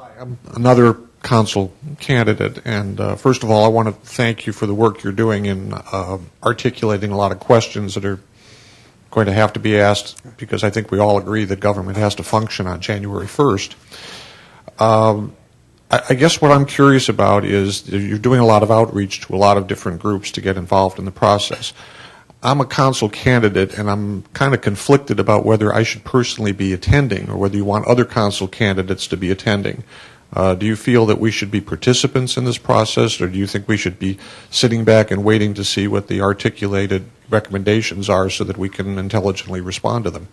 I'm another council candidate, and first of all, I want to thank you for the work you're doing in articulating a lot of questions that are going to have to be asked, because I think we all agree that government has to function on January 1st. I guess what I'm curious about is you're doing a lot of outreach to a lot of different groups to get involved in the process. I'm a council candidate, and I'm kind of conflicted about whether I should personally be attending or whether you want other council candidates to be attending. Do you feel that we should be participants in this process, or do you think we should be sitting back and waiting to see what the articulated recommendations are so that we can intelligently respond to them?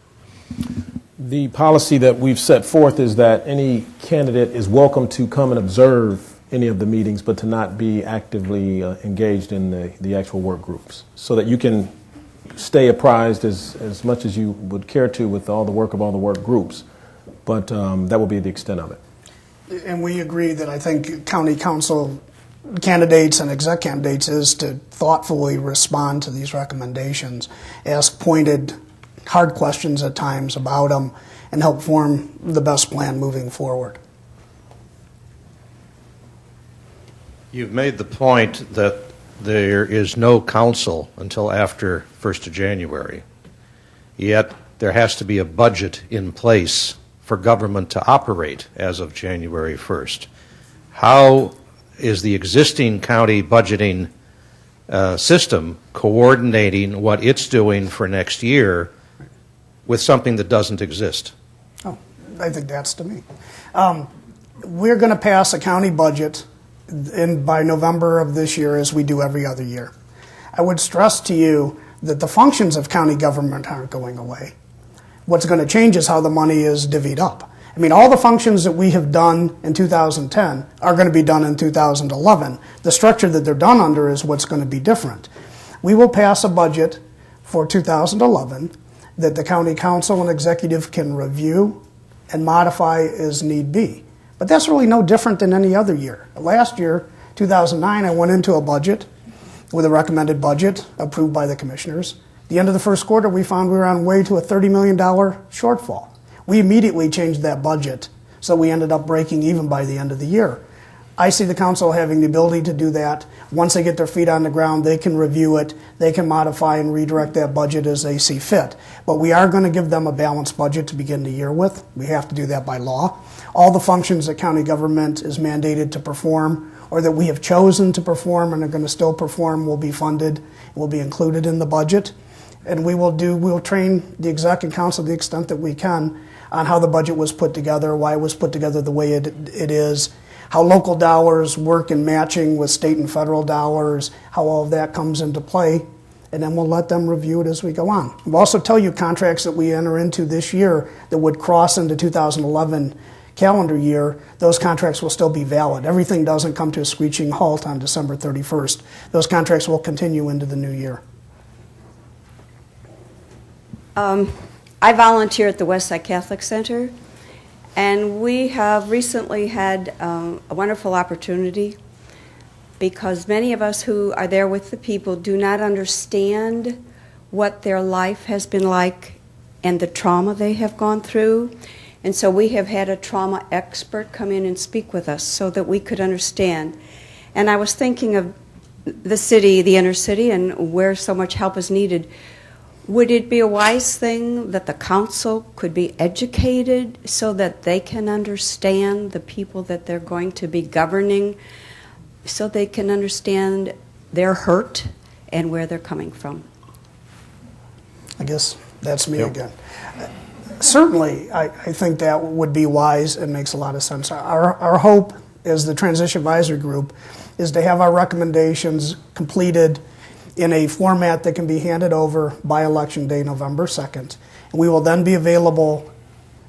The policy that we've set forth is that any candidate is welcome to come and observe any of the meetings, but to not be actively engaged in the actual work groups, so that you can stay apprised as much as you would care to with all the work of all the work groups. But that will be the extent of it. And we agree that I think county council candidates and exec candidates is to thoughtfully respond to these recommendations, ask pointed, hard questions at times about them, and help form the best plan moving forward. You've made the point that there is no council until after 1st of January, yet there has to be a budget in place for government to operate as of January 1st. How is the existing county budgeting system coordinating what it's doing for next year with something that doesn't exist? Oh, I think that's to me. We're going to pass a county budget by November of this year, as we do every other year. I would stress to you that the functions of county government aren't going away. What's going to change is how the money is divvied up. I mean, all the functions that we have done in 2010 are going to be done in 2011. The structure that they're done under is what's going to be different. We will pass a budget for 2011 that the county council and executive can review and modify as need be. But that's really no different than any other year. Last year, 2009, I went into a budget with a recommended budget approved by the commissioners. At the end of the first quarter, we found we were on way to a $30 million shortfall. We immediately changed that budget, so we ended up breaking even by the end of the year. I see the council having the ability to do that. Once they get their feet on the ground, they can review it, they can modify and redirect that budget as they see fit. But we are going to give them a balanced budget to begin the year with. We have to do that by law. All the functions that county government is mandated to perform, or that we have chosen to perform and are going to still perform, will be funded, will be included in the budget. And we'll train the exec and council to the extent that we can on how the budget was put together, why it was put together the way it is, how local dollars work in matching with state and federal dollars, how all of that comes into play, and then we'll let them review it as we go on. We'll also tell you contracts that we enter into this year that would cross into 2011 calendar year, those contracts will still be valid. Everything doesn't come to a screeching halt on December 31st. Those contracts will continue into the new year. I volunteer at the Westside Catholic Center, and we have recently had a wonderful opportunity, because many of us who are there with the people do not understand what their life has been like and the trauma they have gone through. And so we have had a trauma expert come in and speak with us so that we could understand. And I was thinking of the city, the inner city, and where so much help is needed. Would it be a wise thing that the council could be educated so that they can understand the people that they're going to be governing, so they can understand their hurt and where they're coming from? I guess that's me again. Certainly, I think that would be wise and makes a lot of sense. Our hope as the Transition Advisory Group is to have our recommendations completed in a format that can be handed over by Election Day, November 2nd. And we will then be available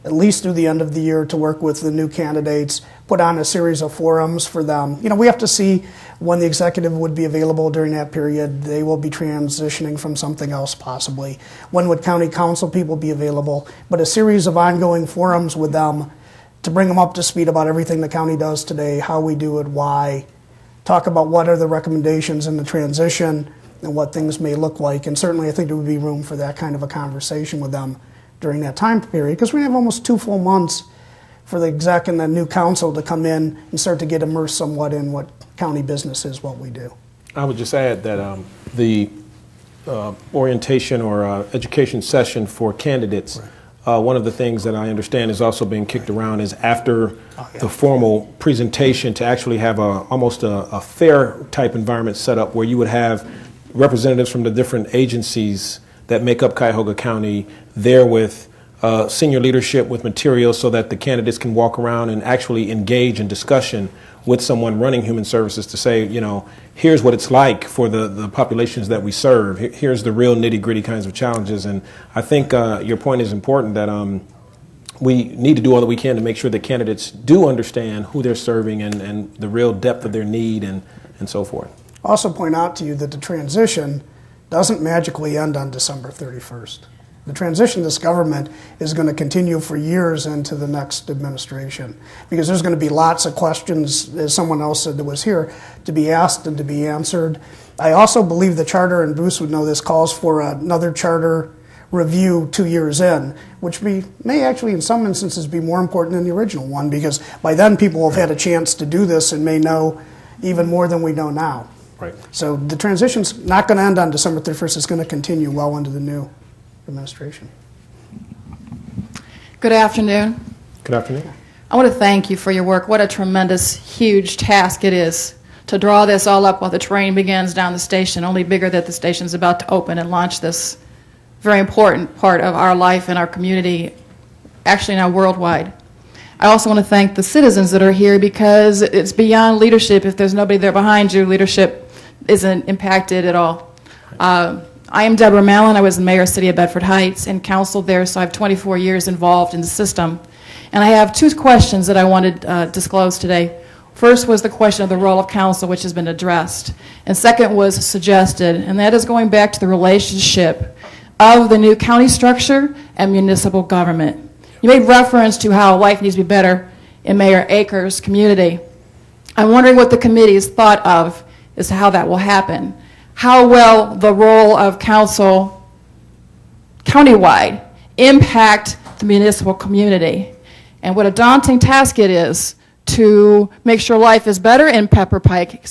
at least through the end of the year to work with the new candidates, put on a series of forums for them. You know, we have to see when the executive would be available during that period. They will be transitioning from something else possibly. When would county council people be available? But a series of ongoing forums with them to bring them up to speed about everything the county does today, how we do it, why, talk about what are the recommendations in the transition and what things may look like. And certainly I think there would be room for that kind of a conversation with them during that time period, because we have almost 2 full months for the exec and the new council to come in and start to get immersed somewhat in what county business is, what we do. I would just add that the orientation or education session for candidates, one of the things that I understand is also being kicked around is after the formal presentation to actually have almost a fair type environment set up where you would have representatives from the different agencies that make up Cuyahoga County there with senior leadership with materials so that the candidates can walk around and actually engage in discussion with someone running human services to say, you know, here's what it's like for the populations that we serve. Here's the real nitty-gritty kinds of challenges. And I think your point is important that we need to do all that we can to make sure that candidates do understand who they're serving and the real depth of their need and so forth. Also point out to you that the transition doesn't magically end on December 31st. The transition of this government is going to continue for years into the next administration because there's going to be lots of questions, as someone else said that was here, to be asked and to be answered. I also believe the charter, and Bruce would know this, calls for another charter review 2 years in, which may actually in some instances be more important than the original one because by then people will have had a chance to do this and may know even more than we know now. Right. So the transition's not going to end on December 31st. It's going to continue well into the new administration. Good afternoon. Good afternoon. I want to thank you for your work. What a tremendous, huge task it is to draw this all up while the train begins down the station, only bigger that the station's about to open and launch this very important part of our life and our community, actually now worldwide. I also want to thank the citizens that are here because it's beyond leadership. If there's nobody there behind you, leadership isn't impacted at all. I am Deborah Mallon. I was the mayor of the city of Bedford Heights and counseled there, so I have 24 years involved in the system. And I have two questions that I wanted to disclose today. First was the question of the role of council, which has been addressed. And second was suggested, and that is going back to the relationship of the new county structure and municipal government. You made reference to how life needs to be better in Mayor Akers' community. I'm wondering what the committee's thought of as to how that will happen. How will the role of council countywide impact the municipal community? And what a daunting task it is to make sure life is better in Pepper Pike,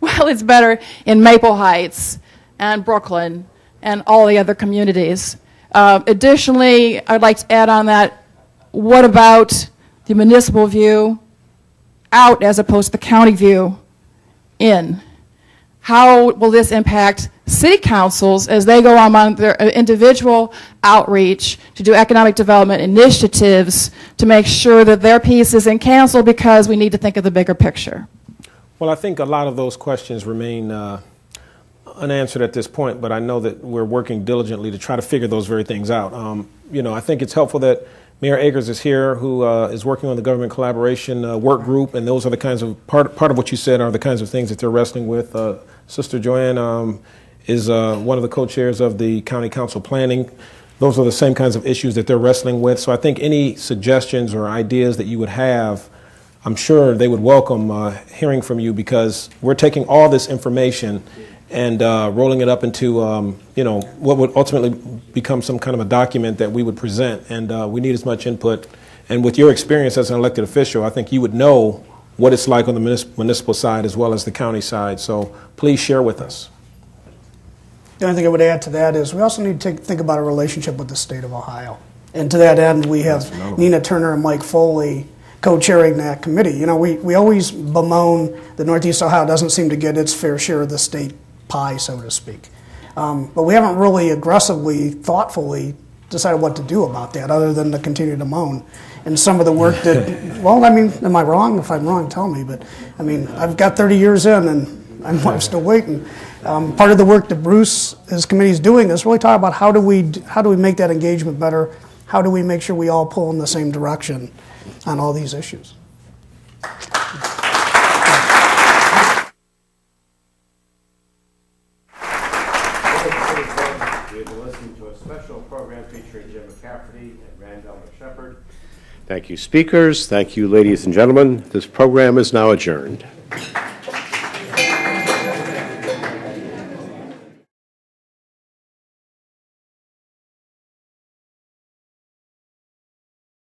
well, it's better in Maple Heights and Brooklyn and all the other communities. Additionally, I'd like to add on that, what about the municipal view out as opposed to the county view in? How will this impact city councils as they go among their individual outreach to do economic development initiatives to make sure that their piece isn't canceled because we need to think of the bigger picture? Well, I think a lot of those questions remain unanswered at this point, but I know that we're working diligently to try to figure those very things out. I think it's helpful that Mayor Akers is here, who is working on the government collaboration work group, and those are the kinds of, part of what you said are the kinds of things that they're wrestling with. Sister Joanne is one of the co-chairs of the county council planning. Those are the same kinds of issues that they're wrestling with. So I think any suggestions or ideas that you would have, I'm sure they would welcome hearing from you, because we're taking all this information and rolling it up into what would ultimately become some kind of a document that we would present. And we need as much input. And with your experience as an elected official, I think you would know what it's like on the municipal side as well as the county side. So please share with us. The only thing I would add to that is we also need to think about our relationship with the state of Ohio. And to that end, we have Nina Turner and Mike Foley co-chairing that committee. You know, we always bemoan that Northeast Ohio doesn't seem to get its fair share of the state pie, so to speak. But we haven't really aggressively, thoughtfully decided what to do about that other than to continue to moan. And some of the work that, well, I mean, am I wrong? If I'm wrong, tell me. But, I mean, I've got 30 years in and I'm still waiting. Part of the work that Bruce, his committee is doing is really talk about how do we make that engagement better? How do we make sure we all pull in the same direction on all these issues? We've been listening to a special program featuring Jim McCafferty and Randell McShepard. Thank you, speakers. Thank you, ladies and gentlemen. This program is now adjourned.